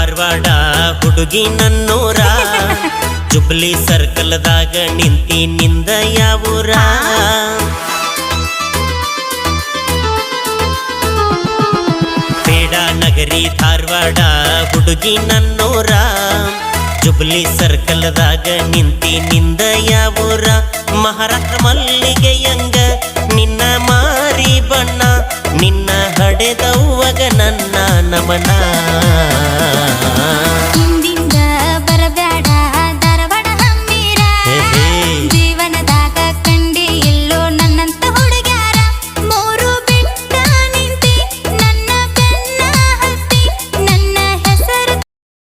ಧಾರವಾಡ ಹುಡುಗಿ ನನ್ನೂರ ಜುಬ್ಲಿ ಸರ್ಕಲ್ದಾಗ ನಿಂತಿ ನಿಂದ ಯಾವೂರ ಬೇಡ ನಗರಿ ಧಾರವಾಡ ಹುಡುಗಿ ನನ್ನೂರ ಜುಬ್ಲಿ ಸರ್ಕಲ್ದಾಗ ನಿಂತಿ ನಿಂದ ಯಾವೂರ ಮಹಾರಾಷ್ಟ್ರ ಮಲ್ಲಿಗೆಯಂಗ ನಿನ್ನ ಮಾರಿ ಬಣ್ಣ ನಿನ್ನ ಹಡೆದವ್ವಗ ನನ್ನ ನಮನ